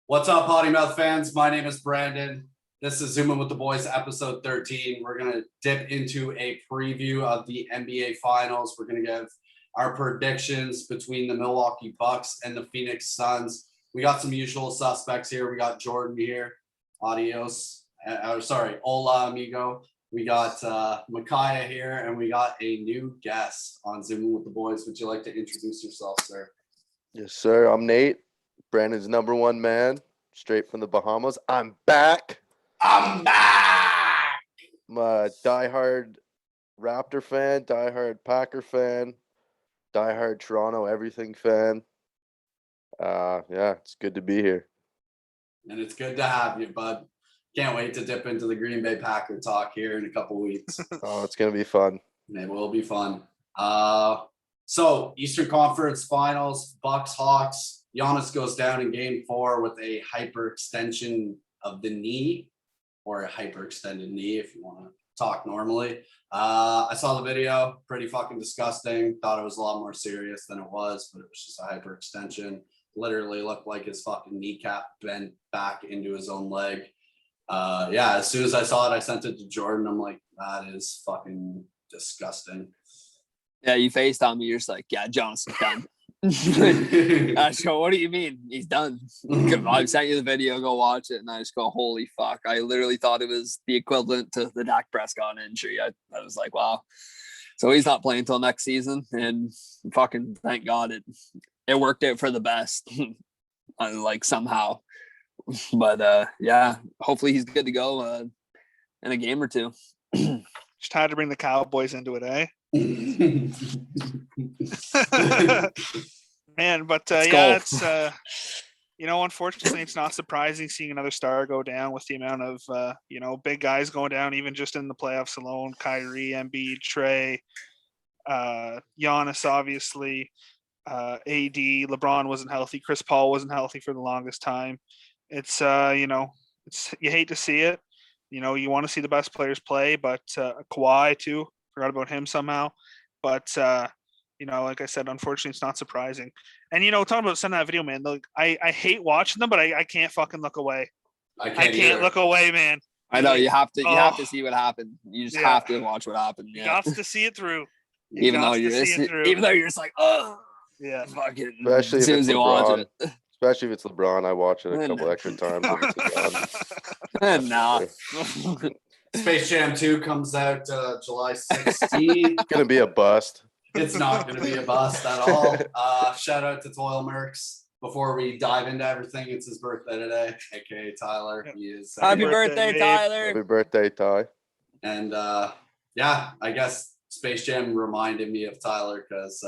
What's up, Potty Mouth fans? My name is Brandon. This is Zoomin with the Boys, episode 13. We're going to dip into a preview of the NBA Finals. We're going to give our predictions between the Milwaukee Bucks and the Phoenix Suns. We got some usual suspects here. We got Jordan here. Adios. Hola, amigo. We got Micaiah here, and we got a new guest on Zoomin with the Boys. Would you like to introduce yourself, sir? Yes, sir. I'm Nate, Brandon's number one man, straight from the Bahamas. I'm back. I'm back. I'm a diehard Raptor fan, diehard Packer fan, diehard Toronto everything fan. Yeah, it's good to be here. And it's good to have you, bud. Can't wait to dip into the Green Bay Packer talk here in a couple weeks. Oh, it's going to be fun. It will be fun. So Eastern Conference Finals, Bucks, Hawks. Giannis goes down in Game 4 with a hyperextension of the knee, or a hyperextended knee, if you want to talk normally. I saw the video, pretty fucking disgusting. Thought it was a lot more serious than it was, but it was just a hyperextension. Literally looked like his fucking kneecap bent back into his own leg. As soon as I saw it, I sent it to Jordan. I'm like, that is fucking disgusting. Yeah, you FaceTime me. You're just like, yeah, Johnson's done. I just go, what do you mean? He's done. I sent you the video. Go watch it. And I just go, holy fuck. I literally thought it was the equivalent to the Dak Prescott injury. I was like, wow. So he's not playing until next season. And fucking thank God it worked out for the best. Like somehow. But hopefully he's good to go in a game or two. Just had to bring the Cowboys into it, eh? Man, but it's unfortunately it's not surprising seeing another star go down with the amount of big guys going down, even just in the playoffs alone. Kyrie, Embiid, Trey, Giannis, obviously, AD, LeBron wasn't healthy, Chris Paul wasn't healthy for the longest time. It's it's, you hate to see it. You want to see the best players play, but Kawhi too. Forgot about him somehow. But like I said, unfortunately, it's not surprising. And talking about sending that video, man. Look, I hate watching them, but I can't fucking look away. I can't look away, man. I know you have to see what happened. You just have to watch what happened. You got to see it through. Even though you're just like, oh yeah, fucking. Especially as soon as you watch it. Especially if it's LeBron, I watch it a couple extra times. Nah. Space Jam 2 comes out July 16th. It's going to be a bust. It's not going to be a bust at all. Shout out to Toil Mercs. Before we dive into everything, it's his birthday today, aka Tyler. He is Happy birthday, Tyler. Happy birthday, Ty. And I guess Space Jam reminded me of Tyler because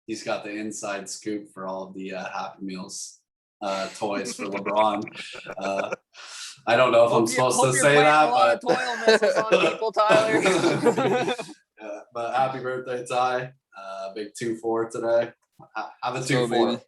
he's got the inside scoop for all of the Happy Meals toys for LeBron. I don't know if I'm supposed to say that, but toil missiles on people, Tyler. But happy birthday, Ty. Big 2-4 today. Have a 2-4.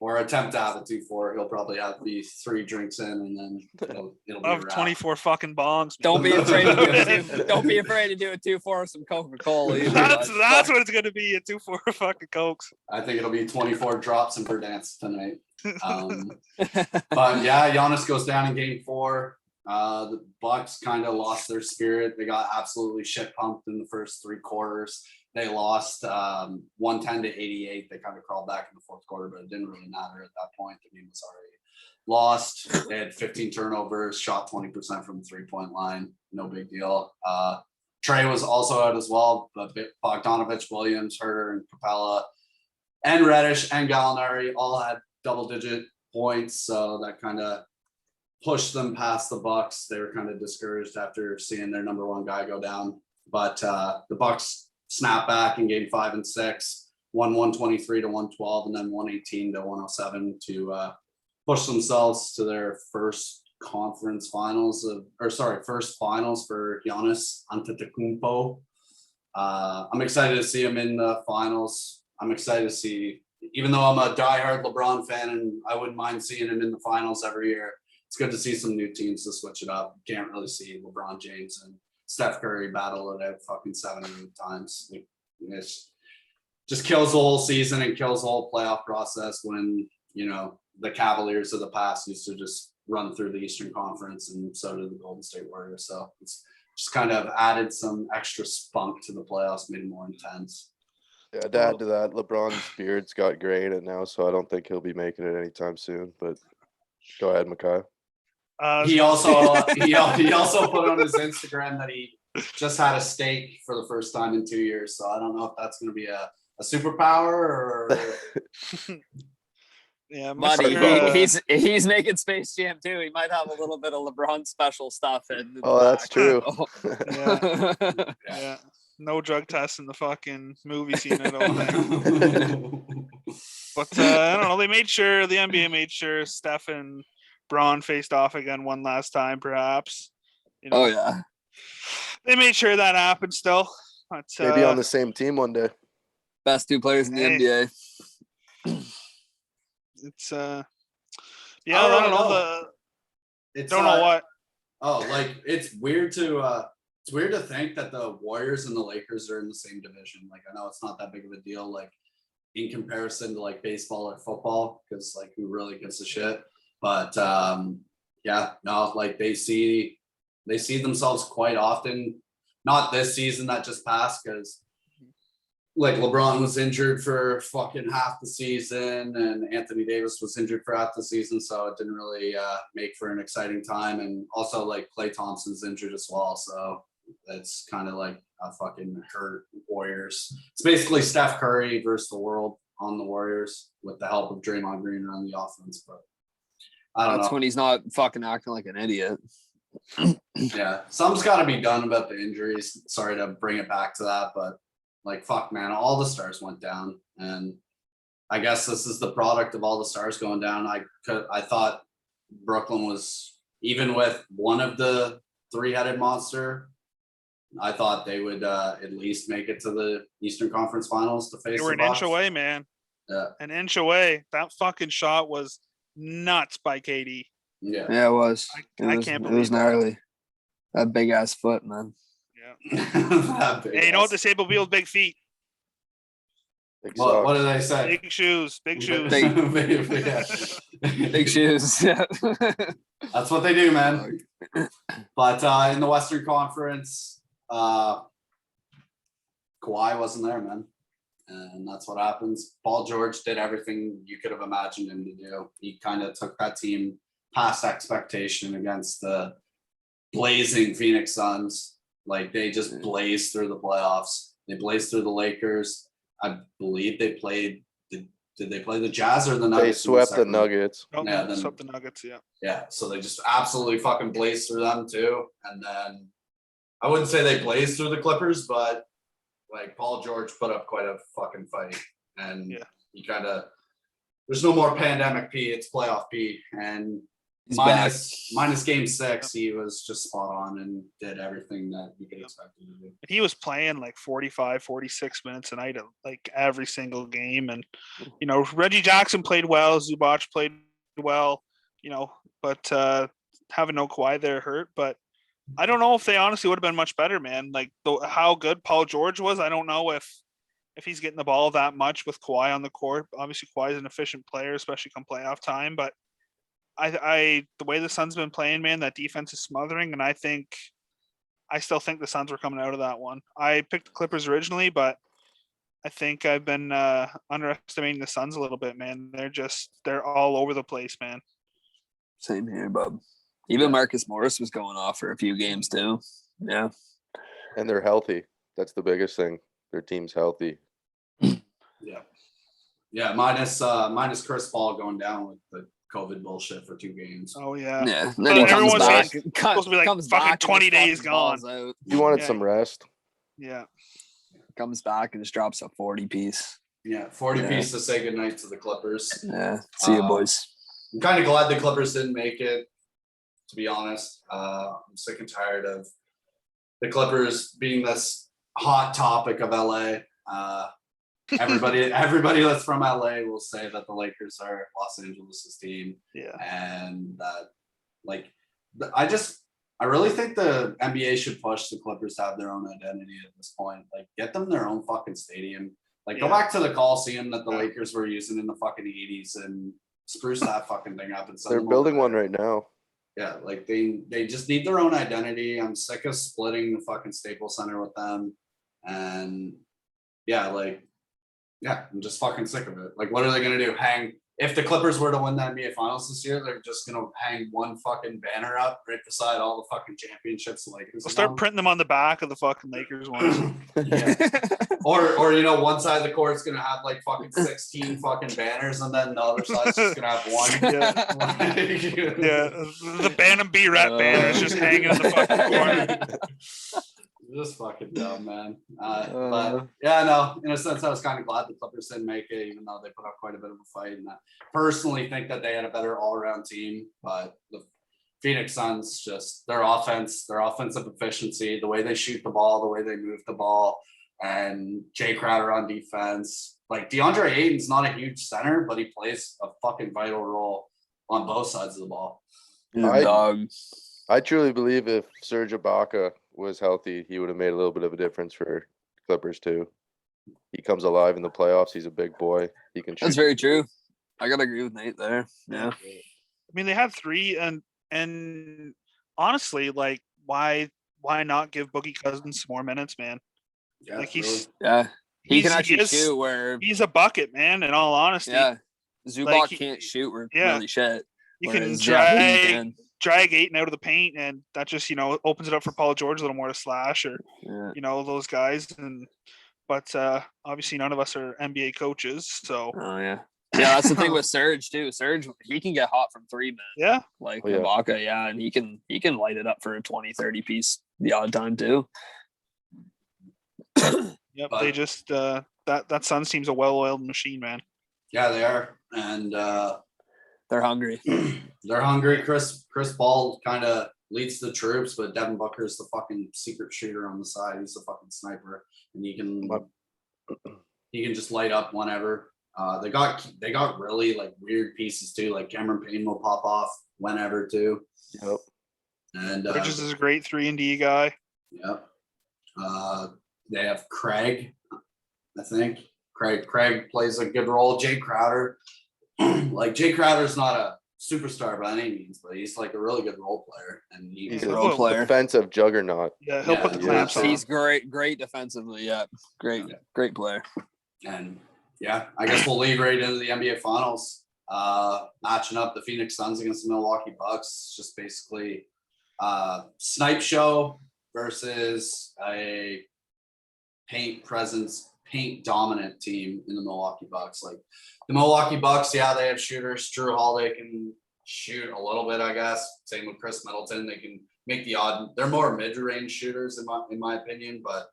Or attempt to have a 2-4. He'll probably have the 3 drinks in, and then it'll be a wrap. 24 fucking bongs. Don't be afraid to do it. Don't be afraid to do a 2-4 with some Coca-Cola. That's what it's going to be, a 2-4 fucking Cokes. I think it'll be 24 drops in Verdance tonight. But yeah, Giannis goes down in Game 4. The Bucks kind of lost their spirit. They got absolutely shit pumped in the first 3 quarters. They lost 110 to 88. They kind of crawled back in the fourth quarter, but it didn't really matter at that point. The game was already lost. They had 15 turnovers, shot 20% from the 3-point line. No big deal. Trey was also out as well, but Bogdanovich, Williams, Herter, and Capella, and Reddish and Gallinari all had double-digit points, so that kind of pushed them past the Bucks. They were kind of discouraged after seeing their number one guy go down. But the Bucks snapped back in Game 5 and 6, won 123 to 112, and then 118 to 107 to push themselves to their first finals for Giannis Antetokounmpo. I'm excited to see him in the finals. I'm excited to see, even though I'm a diehard LeBron fan and I wouldn't mind seeing him in the finals every year, it's good to see some new teams to switch it up. Can't really see LeBron James and Steph Curry battle it out fucking 7 or 8 times. It just kills the whole season and kills the whole playoff process when, the Cavaliers of the past used to just run through the Eastern Conference, and so did the Golden State Warriors. So it's just kind of added some extra spunk to the playoffs, made it more intense. Yeah, to add to that, LeBron's beard's got gray in it now, so I don't think he'll be making it anytime soon. But go ahead, Makai. He also put on his Instagram that he just had a steak for the first time in 2 years. So I don't know if that's going to be a superpower or. Yeah, Buddy, Mr. he's making Space Jam too. He might have a little bit of LeBron special stuff in the Oh, that's back. true. Yeah. No drug tests in the fucking movie scene, I don't think. But I don't know. The NBA made sure Steph and Braun faced off again one last time, perhaps. You know, Oh yeah. They made sure that happened still. But, Maybe on the same team one day. Best 2 players in the NBA. It's I don't know. Don't know what. Oh, like it's weird to think that the Warriors and the Lakers are in the same division. Like I know it's not that big of a deal, like in comparison to like baseball or football, because like who really gives a shit? But like they see themselves quite often. Not this season that just passed, because like LeBron was injured for fucking half the season and Anthony Davis was injured for half the season. So it didn't really make for an exciting time. And also like Klay Thompson's injured as well. So it's kind of like a fucking hurt Warriors. It's basically Steph Curry versus the world on the Warriors with the help of Draymond Green on the offense. But I don't know. That's when he's not fucking acting like an idiot. Yeah. Something's got to be done about the injuries. Sorry to bring it back to that, but like, fuck, man, all the stars went down. And I guess this is the product of all the stars going down. I thought Brooklyn was, even with one of the 3-headed monster, I thought they would at least make it to the Eastern Conference Finals to face They were the an Bucks. inch away, man. Yeah. An inch away. That fuking shot was nuts by KD. Yeah. Yeah, it was. I can't It believe was gnarly. That big ass foot, man. Yeah. Hey, you know what they say about people's big feet? What do they say? Big shoes. Big shoes. Big shoes. Yeah. That's what they do, man. But in the Western Conference, Kawhi wasn't there, man. And that's what happens. Paul George did everything you could have imagined him to do. He kind of took that team past expectation against the blazing Phoenix Suns. Like they just blazed through the playoffs. They blazed through the Lakers. I believe they played. Did they play the Jazz or the Nuggets? They swept the Nuggets. Yeah, swept the Nuggets. Yeah. Yeah. So they just absolutely fucking blazed through them too. And then I wouldn't say they blazed through the Clippers, but like Paul George put up quite a fucking fight. And he kind of, there's no more pandemic P, it's playoff P. And minus game 6, he was just spot on and did everything that you could expect him to do. He was playing like 45, 46 minutes a night of like every single game. And, you know, Reggie Jackson played well. Zubac played well, you know, but having no Kawhi there hurt. But I don't know if they honestly would have been much better, man. Like how good Paul George was, I don't know if he's getting the ball that much with Kawhi on the court. Obviously, Kawhi is an efficient player, especially come playoff time. But the way the Suns been playing, man, that defense is smothering, and I still think the Suns were coming out of that one. I picked the Clippers originally, but I think I've been underestimating the Suns a little bit, man. They're all over the place, man. Same here, bub. Even Marcus Morris was going off for a few games too. Yeah. And they're healthy. That's the biggest thing. Their team's healthy. Yeah. Yeah. Minus Chris Paul going down with the COVID bullshit for 2 games. Oh yeah. Yeah. And then he comes back. Supposed to be like fucking 20 days gone. You wanted some rest. Yeah. Comes back and just drops a 40 piece. Yeah, 40 piece to say goodnight to the Clippers. Yeah. See you, boys. I'm kind of glad the Clippers didn't make it, to be honest. I'm sick and tired of the Clippers being this hot topic of LA. Everybody that's from LA will say that the Lakers are Los Angeles' team. Yeah. And I really think the NBA should push the Clippers to have their own identity at this point. Like, get them their own fucking stadium. Like, go back to the Coliseum that the Lakers were using in the fucking 80s and spruce that fucking thing up and send They're them building over one there. right now. Yeah, like they just need their own identity. I'm sick of splitting the fucking Staples Center with them. And yeah, I'm just fucking sick of it. Like, what are they gonna do? Hang if the Clippers were to win the NBA Finals this year, they're just gonna hang one fucking banner up right beside all the fucking championships. Like, We'll start printing them on the back of the fucking Lakers ones. yeah. Or you know, one side of the court's gonna have like fucking 16 fucking banners, and then the other side's just gonna have one. Yeah, the Bantam B Rep banner is just hanging in the fucking corner. Just fucking dumb, man. But yeah, no, in a sense, I was kind of glad the Clippers didn't make it, even though they put up quite a bit of a fight. And I personally think that they had a better all-around team, but the Phoenix Suns, just their offense, their offensive efficiency, the way they shoot the ball, the way they move the ball, and Jay Crowder on defense. Like, DeAndre Ayton's not a huge center, but he plays a fucking vital role on both sides of the ball. I truly believe if Serge Ibaka was healthy, he would have made a little bit of a difference for Clippers too. He comes alive in the playoffs. He's a big boy. He can shoot. That's very true. I gotta agree with Nate there. Yeah. I mean, they had 3, and honestly, like, why not give Boogie Cousins some more minutes, man? Yeah, Like, really. He can actually shoot where he's a bucket, man. In all honesty, Zubac can't shoot really shit. You can whereas, drag Ayton out of the paint, and that just, you know, opens it up for Paul George a little more to slash, or you know, those guys. But obviously none of us are NBA coaches, so that's the thing with Serge too. Serge, he can get hot from 3, man. Yeah, like Ibaka, and he can light it up for a 20-30 piece the odd time too. Yep, but they just that Suns team's a well-oiled machine, man. Yeah, they are, and they're hungry. They're hungry. Chris Paul kind of leads the troops, but Devin Booker's the fucking secret shooter on the side. He's the fucking sniper, and he can just light up whenever. They got really like weird pieces too. Like Cameron Payne will pop off whenever too. Yep. And Bridges is a great 3-and-D guy. Yep. They have Craig. I think Craig plays a good role. Jay Crowder. Like, Jay Crowder's not a superstar by any means, but he's like a really good role player, and he's a role player, defensive juggernaut. Yeah, he'll put the clamps on. He's great defensively. Yeah, great player. And yeah, I guess we'll lead right into the NBA Finals, matching up the Phoenix Suns against the Milwaukee Bucks. Just basically snipe show versus a paint dominant team in the Milwaukee Bucks. Like, the Milwaukee Bucks, they have shooters. Drew Holiday can shoot a little bit, I guess. Same with Chris Middleton. They can make the odd. They're more mid-range shooters in my opinion, but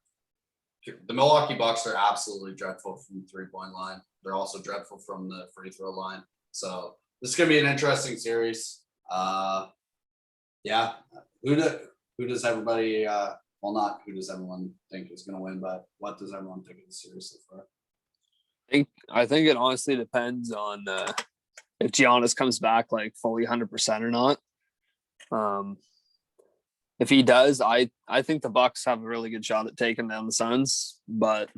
the Milwaukee Bucks are absolutely dreadful from the 3-point line. They're also dreadful from the free throw line. So this is gonna be an interesting series. Who does everybody? Well, not who does everyone think is going to win, but what does everyone think of the series so far? I think it honestly depends on if Giannis comes back like fully 100% or not. If he does, I think the Bucks have a really good shot at taking down the Suns, but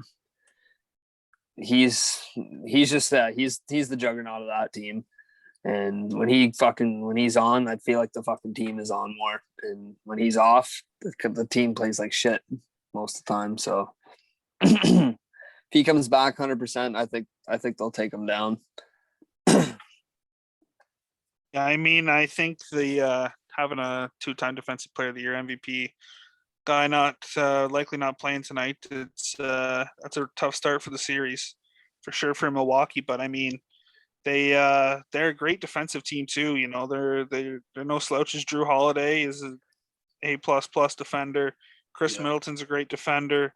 he's just he's the juggernaut of that team. And when he's on, I feel like the fucking team is on more. And when he's off, the team plays like shit most of the time. So if he comes back 100%, I think they'll take him down. Yeah, I mean, I think the having a 2-time Defensive Player of the Year MVP guy likely not playing tonight, that's a tough start for the series for sure for Milwaukee. But I mean, they're a great defensive team too. You know, they're no slouches. Drew Holiday is an A++ defender. Chris Middleton's a great defender.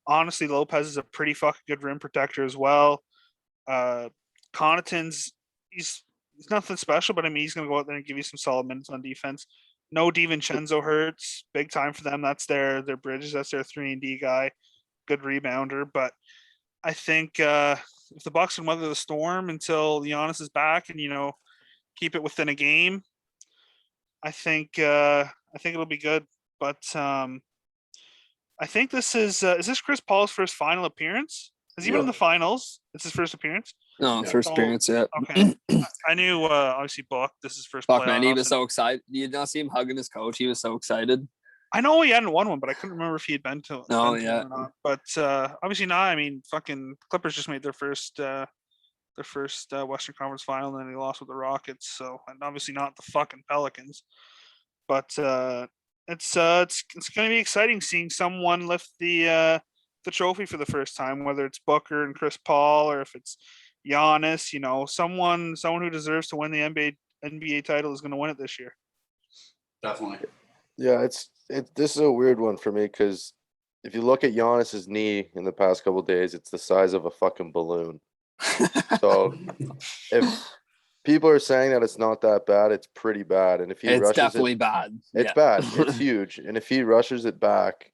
Honestly, Lopez is a pretty fucking good rim protector as well. Connaughton's he's nothing special, but I mean, he's going to go out there and give you some solid minutes on defense. No DiVincenzo hurts, big time for them. That's their Bridges. That's their 3-and-D guy, good rebounder. But I think if the Bucks can weather the storm until Giannis is back and, you know, keep it within a game, I think it'll be good. But I think this is this Chris Paul's first final appearance? Has he been in the finals? It's his first appearance. No, Yeah. first So- appearance, yeah. Okay. I knew obviously Buck. This is first Fuck, man, he playoffs, was and so excited. You did not see him hugging his coach. He was so excited. I know he hadn't won one, but I couldn't remember if he had been to it. Oh, been to yeah. one or not. But obviously not. I mean, fucking Clippers just made their first Western Conference final, and then they lost with the Rockets. So, and obviously not the fucking Pelicans. But it's going to be exciting seeing someone lift the trophy for the first time, whether it's Booker and Chris Paul or if it's Giannis. You know, someone who deserves to win the NBA title is going to win it this year. Definitely. Yeah, this is a weird one for me because if you look at Giannis's knee in the past couple of days, it's the size of a fucking balloon. So if people are saying that it's not that bad, it's pretty bad. And if he It's rushes definitely it, bad. it's Yeah. bad. It's huge. And if he rushes it back,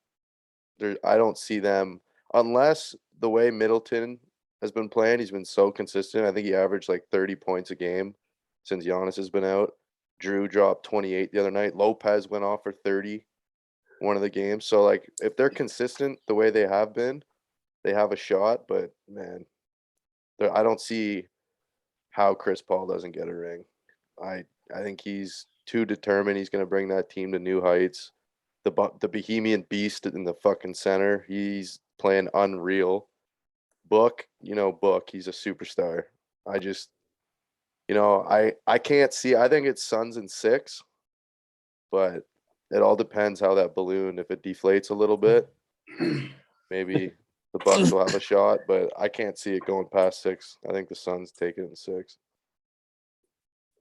I don't see them unless the way Middleton has been playing. He's been so consistent. I think he averaged like 30 points a game since Giannis has been out. Drew dropped 28 the other night. Lopez went off for 30 one of the games. So like if they're consistent the way they have been, they have a shot. But man, I don't see how Chris Paul doesn't get a ring. I think he's too determined. He's going to bring that team to new heights. The Bohemian Beast in the fucking center. He's playing unreal. Book, he's a superstar. I just, I can't see. I think it's Suns in 6, but it all depends how that balloon, if it deflates a little bit, maybe the Bucks will have a shot, but I can't see it going past 6. I think the Suns take it in 6.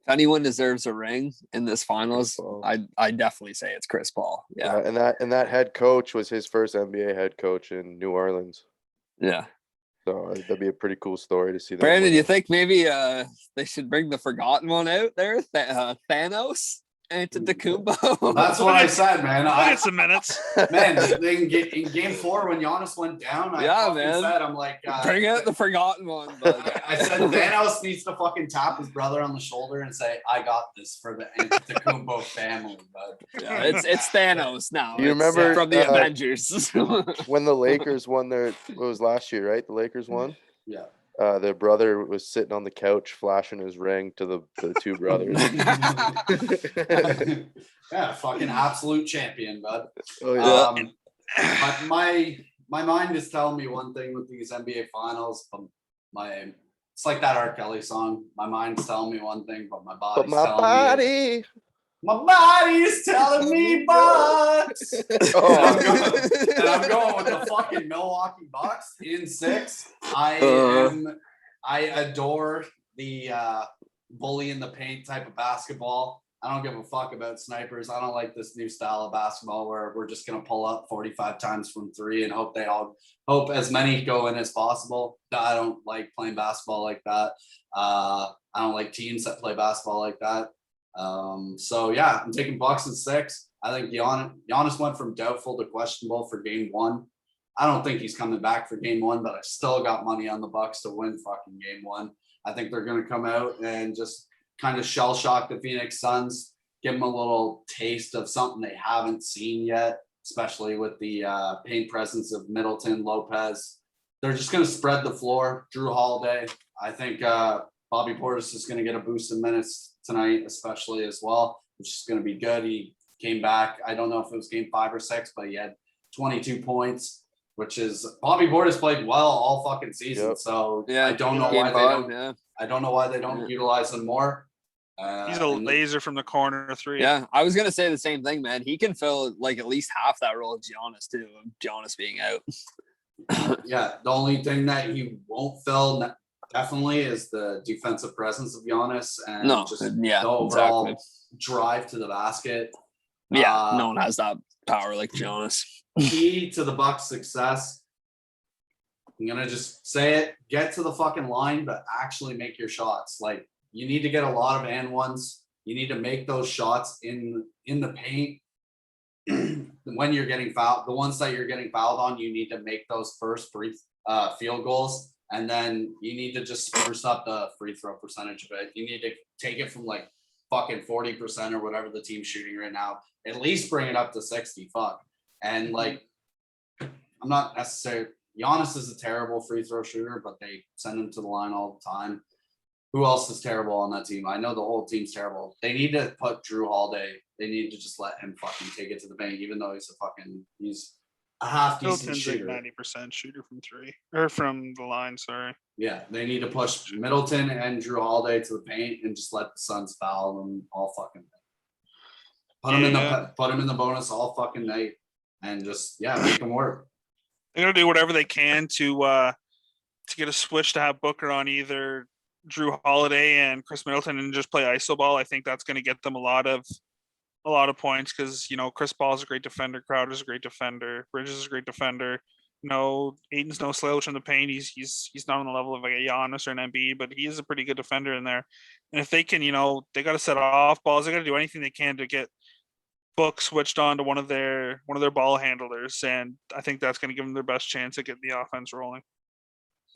If anyone deserves a ring in this finals, Paul. I definitely say it's Chris Paul. Yeah. And that head coach was his first NBA head coach in New Orleans. Yeah. So that'd be a pretty cool story to see them. Brandon, win you it. think maybe they should bring the forgotten one out there? Thanos Antetokounmpo. That's what I said, man. I'll get some minutes. Man, in game 4 when Giannis went down, I Yeah, fucking man. said, I'm like, Bring out the forgotten one. But I said Thanos needs to fucking tap his brother on the shoulder and say, "I got this for the Antetokounmpo family." But yeah, it's Thanos now. You It's remember, from the Avengers? when the Lakers won it was last year, right? The Lakers won. yeah. Their brother was sitting on the couch flashing his ring to the two brothers. Yeah, fucking absolute champion, bud. Oh yeah. But my mind is telling me one thing with these NBA finals, but it's like that R. Kelly song. My mind's telling me one thing, but my body's But my telling body. my body's telling me Bucks. Oh. And I'm going with the fucking Milwaukee Bucks in 6. I adore the bully in the paint type of basketball. I don't give a fuck about snipers. I don't like this new style of basketball where we're just gonna pull up 45 times from 3 and hope as many go in as possible. I don't like playing basketball like that. I don't like teams that play basketball like that. So yeah, I'm taking Bucks in 6. I think Giannis went from doubtful to questionable for game 1. I don't think he's coming back for game 1, but I still got money on the Bucks to win fucking game 1. I think they're going to come out and just kind of shell shock the Phoenix Suns, give them a little taste of something they haven't seen yet, especially with the paint presence of Middleton, Lopez. They're just going to spread the floor. Drew Holiday. I think Bobby Portis is going to get a boost in minutes tonight, especially as well, which is going to be good. He came back. I don't know if it was game 5 or 6, but he had 22 points, which is Bobby Portis played well all fucking season. Yep. So yeah, I don't know game why 5, they don't. Yeah. I don't know why they don't utilize him more. He's a laser from the corner 3. Yeah, I was gonna say the same thing, man. He can fill like at least half that role of Giannis too. Giannis being out. Yeah, the only thing that he won't fill definitely is the defensive presence of Giannis and just the overall drive to the basket. Yeah, no one has that power like Giannis. Key to the Bucks' success. I'm gonna just say it: get to the fucking line, but actually make your shots. Like you need to get a lot of and ones. You need to make those shots in the paint. When you're getting fouled, the ones that you're getting fouled on, you need to make those first field goals, and then you need to just spruce up the free throw percentage of it. You need to take it from like fucking 40% or whatever the team's shooting right now. At least bring it up to 60. Fuck. And like, I'm not necessarily Giannis is a terrible free throw shooter, but they send him to the line all the time. Who else is terrible on that team? I know the whole team's terrible. They need to put Drew Holiday. They need to just let him fucking take it to the bank, even though he's a half decent Middleton's shooter. like 90% shooter from three or from the line. Sorry. Yeah, they need to push Middleton and Drew Holiday to the paint and just let the Suns foul them all fucking night. Put them in the bonus all fucking night and just make them work. They're gonna do whatever they can to get a switch to have Booker on either Drew Holiday and Chris Middleton and just play iso ball. I think that's going to get them a lot of points because Chris Paul is a great defender, Crowder's a great defender, Bridges is a great defender. Aiden's no slouch in the paint. He's not on the level of like a Giannis or an Embiid, but he is a pretty good defender in there. And if they can, they got to set off balls. They got to do anything they can to get Book switched on to one of their ball handlers, and I think that's going to give them their best chance at getting the offense rolling.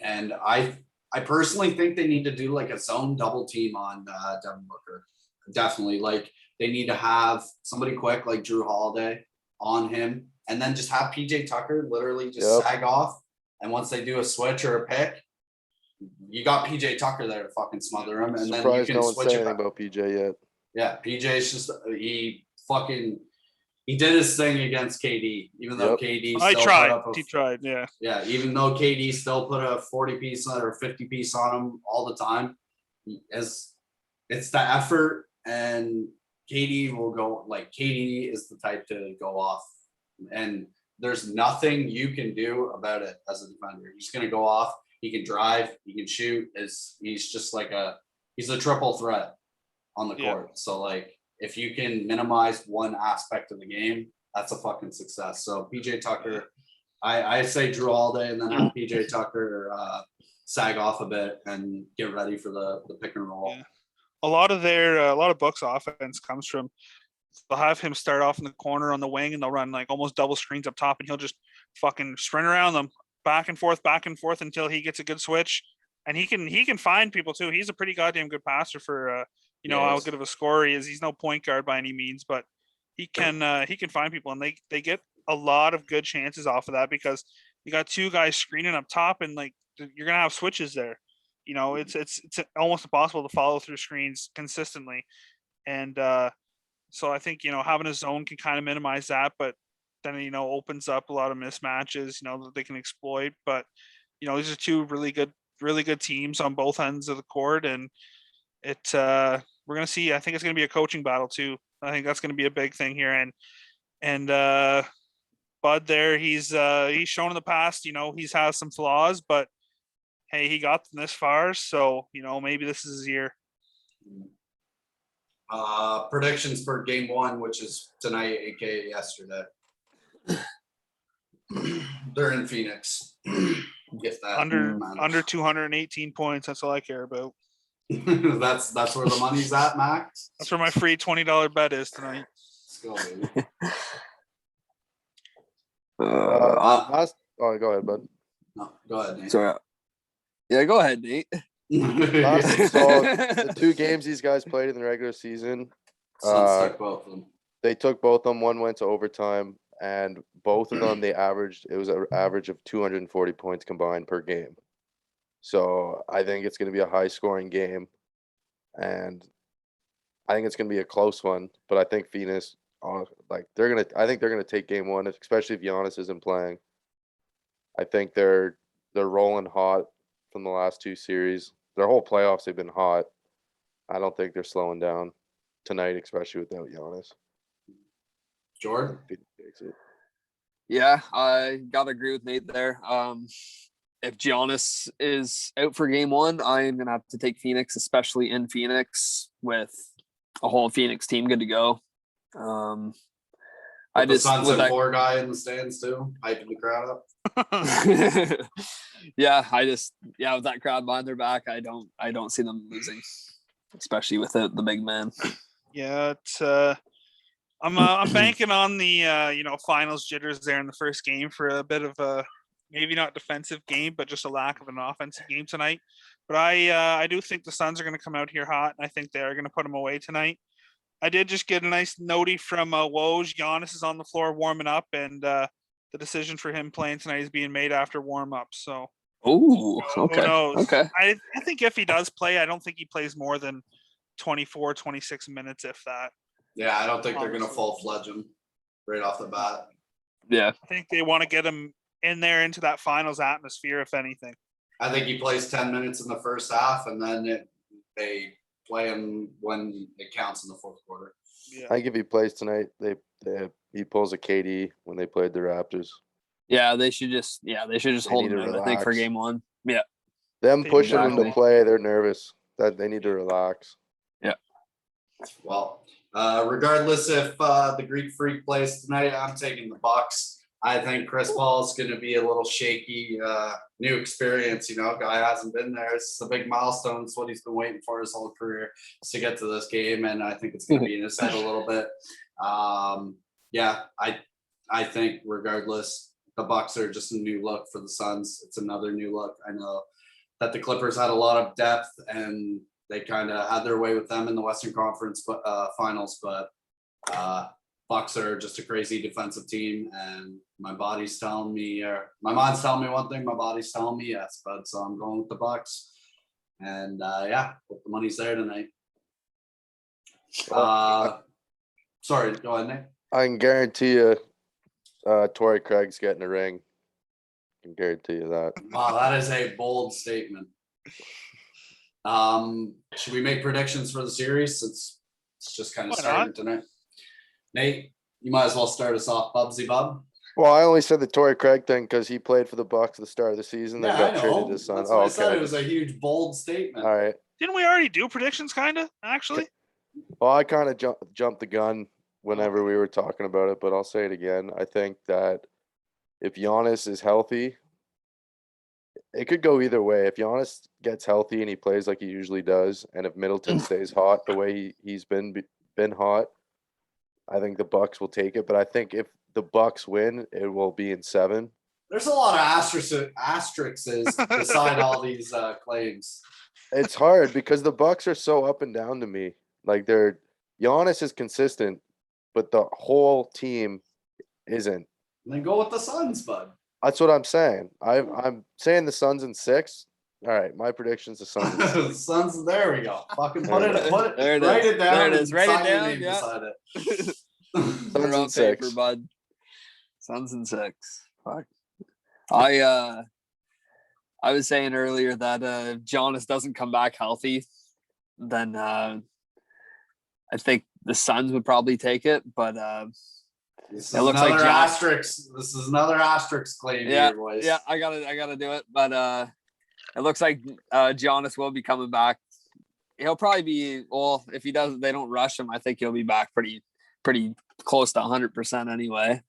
And I personally think they need to do like a zone double team on Devin Booker. Definitely, like they need to have somebody quick like Drew Holiday on him, and then just have PJ Tucker literally just sag off. And once they do a switch or a pick, you got PJ Tucker there to fucking smother him, and then you can no switch it anything about PJ yet. Yeah, PJ's just he did his thing against KD, even though KD he tried, yeah. Yeah, even though KD still put a 40-piece or 50-piece on him all the time, it's the effort, and KD will go, like, KD is the type to go off, and there's nothing you can do about it as a defender. He's going to go off. He can drive. He can shoot. He's just like he's a triple threat on the court. So, like, if you can minimize one aspect of the game, that's a fucking success. So PJ Tucker, I say Drew Holiday and then have PJ Tucker sag off a bit and get ready for the pick and roll. Yeah. A lot of Bucks offense comes from, they'll have him start off in the corner on the wing and they'll run like almost double screens up top and he'll just fucking sprint around them back and forth until he gets a good switch. And he can find people too. He's a pretty goddamn good passer for how good of a scorer he is. He's no point guard by any means, but he can find people, and they get a lot of good chances off of that because you got two guys screening up top, and like you're gonna have switches there. It's almost impossible to follow through screens consistently, and so I think having a zone can kind of minimize that, but then opens up a lot of mismatches that they can exploit. But these are two really good teams on both ends of the court, and we're going to see. I think it's going to be a coaching battle too. I think that's going to be a big thing here. And Bud there, he's shown in the past, he's has some flaws, but hey, he got them this far. So, maybe this is his year. Predictions for game one, which is tonight, aka yesterday. They're in Phoenix. If that under 218 points, that's all I care about. that's where the money's at, Max. That's where my free $20 bet is tonight. Let's go, baby. Go ahead, bud. No, go ahead, Nate. Sorry. Yeah, go ahead, Nate. So the two games these guys played in the regular season, Suns took both of them. They took both of them. One went to overtime, and both of them it was an average of 240 points combined per game. So I think it's going to be a high-scoring game, and I think it's going to be a close one. But I think Phoenix, I think they're gonna take game one, especially if Giannis isn't playing. I think they're rolling hot from the last two series. Their whole playoffs, they've been hot. I don't think they're slowing down tonight, especially without Giannis. Jordan? Yeah, I gotta agree with Nate there. If Giannis is out for game one, I am gonna have to take Phoenix, especially in Phoenix with a whole Phoenix team good to go. I just Suns and poor guy in the stands too, hyping the crowd up. With that crowd behind their back, I don't see them losing, especially without the big man. Yeah, it's I'm banking on the finals jitters there in the first game for a bit of a maybe not defensive game, but just a lack of an offensive game tonight. But I do think the Suns are going to come out here hot, and I think they are going to put them away tonight. I did just get a nice notie from Woj. Giannis is on the floor warming up, and the decision for him playing tonight is being made after warm-up. So Oh, who okay. knows? Okay. I think if he does play, I don't think he plays more than 24, 26 minutes, if that. Yeah, I don't think they're gonna Honestly. full-fledge him right off the bat. Yeah. I think they want to get him in there into that finals atmosphere, if anything. I think he plays 10 minutes in the first half, and then they play him when it counts in the fourth quarter. Yeah. I think if he plays tonight, he pulls a KD when they played the Raptors. Yeah, they should just They hold need him to out, I think, for relax. game one. Yeah. Them They pushing him exactly. to play, they're nervous. That they need to relax. Well, regardless if the Greek Freak plays tonight, I'm taking the Bucks. I think Chris Paul is going to be a little shaky. New experience, guy hasn't been there. It's a big milestone. It's what he's been waiting for his whole career to get to this game, and I think it's going to be in his head a little bit. I think regardless, the Bucks are just a new look for the Suns. It's another new look. I know that the Clippers had a lot of depth, and they kind of had their way with them in the Western Conference finals, but Bucks are just a crazy defensive team, and my mind's telling me one thing, my body's telling me yes, but so I'm going with the Bucks, and hope the money's there tonight. Sorry, go ahead, Nick. I can guarantee you, Torrey Craig's getting a ring. I can guarantee you that. Wow, that is a bold statement. Should we make predictions for the series since it's just kind of Why started not? tonight? Nate, you might as well start us off, Bubsy Bub. Well, I only said the Torrey Craig thing because he played for the Bucks at the start of the season, then got traded to Suns. That's why I said it was a huge, bold statement. All right. Didn't we already do predictions, kind of, actually? Well, I kind of jumped the gun whenever we were talking about it, but I'll say it again. I think that if Giannis is healthy, it could go either way. If Giannis gets healthy and he plays like he usually does, and if Middleton stays hot the way he's been hot, I think the Bucks will take it. But I think if the Bucks win, it will be in 7. There's a lot of asterisks beside all these claims. It's hard because the Bucks are so up and down to me. Like Giannis is consistent, but the whole team isn't. And then go with the Suns, bud. That's what I'm saying. I'm saying the Suns in 6. All right, my prediction's the Suns in 6. Suns, there we go. Fucking put it, There it write is. it down. There it is. and Write it sign your down, name yeah. beside it. Suns Put it in on 6. paper, bud. Suns in 6. Fuck. I was saying earlier that if Giannis doesn't come back healthy, then I think the Suns would probably take it. But This it is looks like another John- asterisk. This is another asterisk claim yeah, here, boys. yeah, I gotta do it. But it looks like Giannis will be coming back. He'll probably be, well, if he doesn't, they don't rush him, I think he'll be back pretty close to 100% anyway.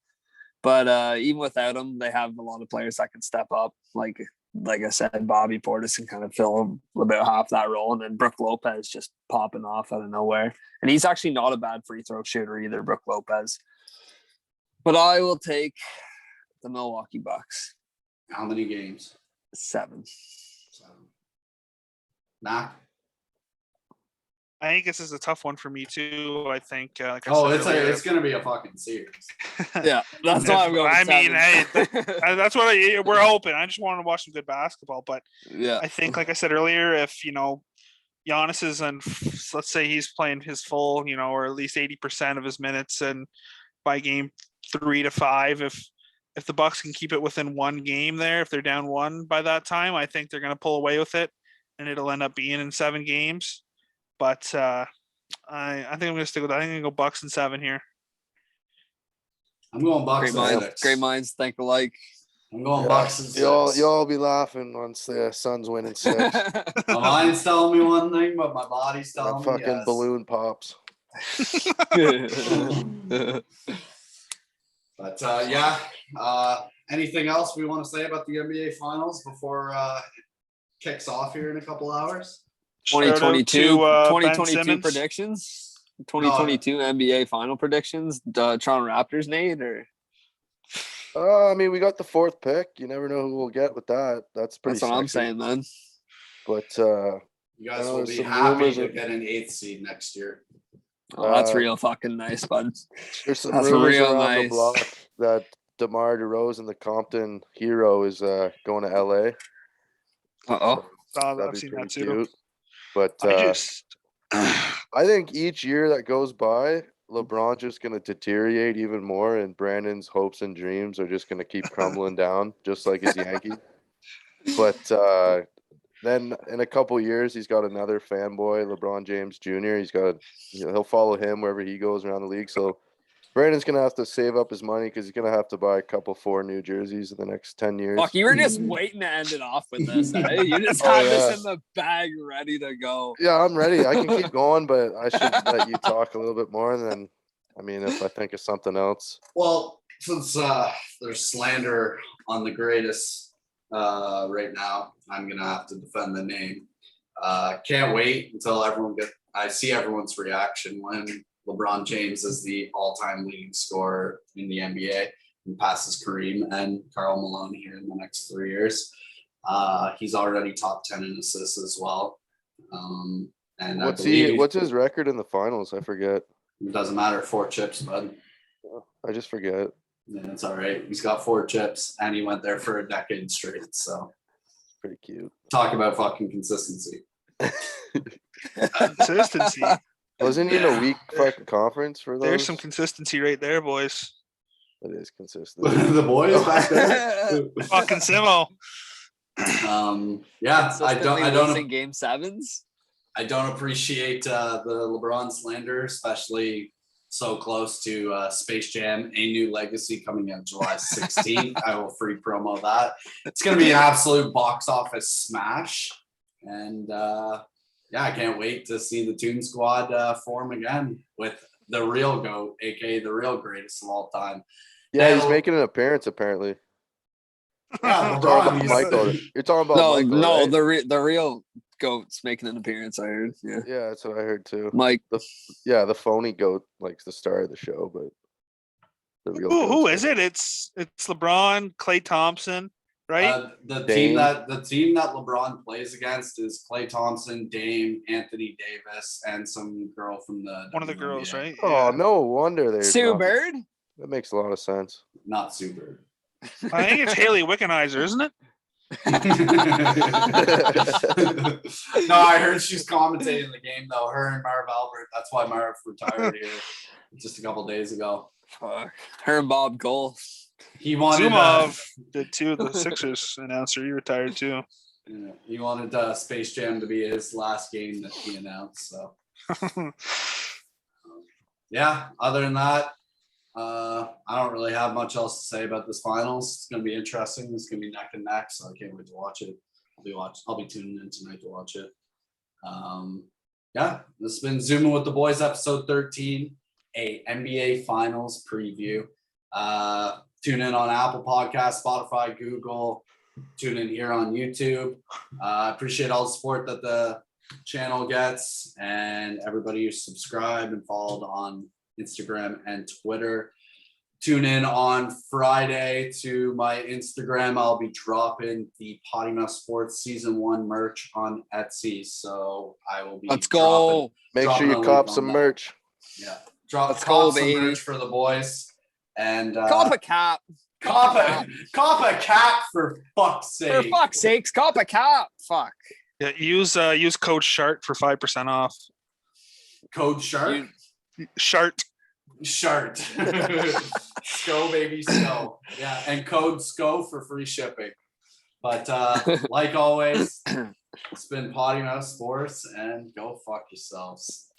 But even without him, they have a lot of players that can step up. Like I said, Bobby Portis can kind of fill about half that role, and then Brook Lopez just popping off out of nowhere. And he's actually not a bad free throw shooter either, Brook Lopez. But I will take the Milwaukee Bucks. How many games? 7. 7. Mac? I think this is a tough one for me, too. I think, like I Oh, said it's going to be a fucking series. Yeah, that's why I'm going. I mean, 7. hey, that's what we're hoping. I just want to watch some good basketball. But yeah, I think, like I said earlier, if, Giannis is let's say he's playing his full, or at least 80% of his minutes, and by game 3 to 5, if the Bucks can keep it within one game there, if they're down 1 by that time, I think they're going to pull away with it, and it'll end up being in 7 games. But I think I'm going to stick with that. I think I'm going to go Bucks in 7 here. I'm going Bucks in 6. great minds think alike. I'm going Bucks in 6. You'll be laughing once the Suns win in 6. My mind's telling me one thing, but my body's telling me Fucking yes. balloon pops. But anything else we want to say about the NBA Finals before it kicks off here in a couple hours? 2022 Ben 2022 Simmons. predictions. 2022 NBA final predictions. Toronto Raptors, Nate, or I mean, we got the 4th pick. You never know who we'll get with that. That's pretty. that's what I'm sexy. saying, man. But You guys know, will there's be some happy rumors to of- get an 8th seed next year. Oh, that's real fucking nice, bud. there's some That's rumors real around nice. the block that DeMar DeRozan, the Compton hero, is going to LA. Uh-oh. I've That'd be seen pretty that too. cute. But I just I think each year that goes by, LeBron's just going to deteriorate even more, and Brandon's hopes and dreams are just going to keep crumbling down, just like his Yankees. But then in a couple years, he's got another fanboy, LeBron James Jr. He'll follow him wherever he goes around the league. So Brandon's going to have to save up his money because he's going to have to buy a couple 4 new jerseys in the next 10 years. Fuck, you were just waiting to end it off with this. Eh? You just Oh, had yeah. this in the bag ready to go. Yeah, I'm ready. I can keep going, but I should let you talk a little bit more. And then, I mean, if I think of something else. Well, since there's slander on the greatest right now, I'm gonna have to defend the name. Can't wait until I see everyone's reaction when LeBron James is the all-time leading scorer in the NBA and passes Kareem and Karl Malone here in the next 3 years. He's already top 10 in assists as well. And What's his record in the finals? I forget. It doesn't matter. 4 chips, bud. I just forget. Yeah, it's all right. He's got 4 chips, and he went there for a decade straight. So, Pretty cute. talk about fucking consistency. consistency. Wasn't he in a weak fucking conference for those? There's some consistency right there, boys. That is consistent. The boys back there. Fucking Simo. Yeah, I Consistently don't. losing game 7s. I don't appreciate the LeBron slander, especially so close to Space Jam: A New Legacy coming out July 16th. I will free promo that. It's going to be an absolute box office smash, and yeah, I can't wait to see the Toon Squad form again with the real GOAT, aka the real greatest of all time. Yeah, he's making an appearance apparently. Yeah, You're talking LeBron. about Michael. You're talking about Michael, No, right? the real GOAT's making an appearance. I heard. Yeah, Yeah, that's what I heard too. Mike. The phony GOAT, like the star of the show, but the real. Who GOAT's is it? It's LeBron, Klay Thompson, right? The Dame. team that LeBron plays against is Klay Thompson, Dame, Anthony Davis, and some girl from the One of the WNBA. girls, right? Oh, no wonder they're Sue not- Bird. That makes a lot of sense. Not Super. I think it's Haley Wickenheiser, isn't it? No, I heard she's commentating the game though. Her and Marv Albert. That's why Marv retired here just a couple days ago. Fuck. Her and Bob Cole. He wanted Zumov did too. The Sixers announcer, he retired too. he wanted Space Jam to be his last game that he announced. So yeah. Other than that, I don't really have much else to say about this finals. It's going to be interesting. It's going to be neck and neck, so I can't wait to watch it. I'll be tuning in tonight to watch it. Yeah, this has been Zoomin with the Boys, episode 13, a NBA Finals preview. Tune in on Apple Podcasts, Spotify, Google. Tune in here on YouTube. Appreciate all the support that the channel gets, and everybody who's subscribed and followed on Instagram and Twitter. Tune in on Friday to my Instagram. I'll be dropping the Potty Mouth Sports Season 1 merch on Etsy. So I will be Let's go. Make sure dropping a you link cop on some that. merch. Yeah. Let's Cop go, some baby. merch for the boys. And Cop a cap. cop a cap for fuck's For sake. fuck's sakes, cop a cap. Fuck. Yeah, use code SHART for 5% off. Code Shark. SHART. Shart. SCO, baby, SCO. Yeah, and code SCO for free shipping. But like always, it's been Potty Mouth Sports, and go fuck yourselves.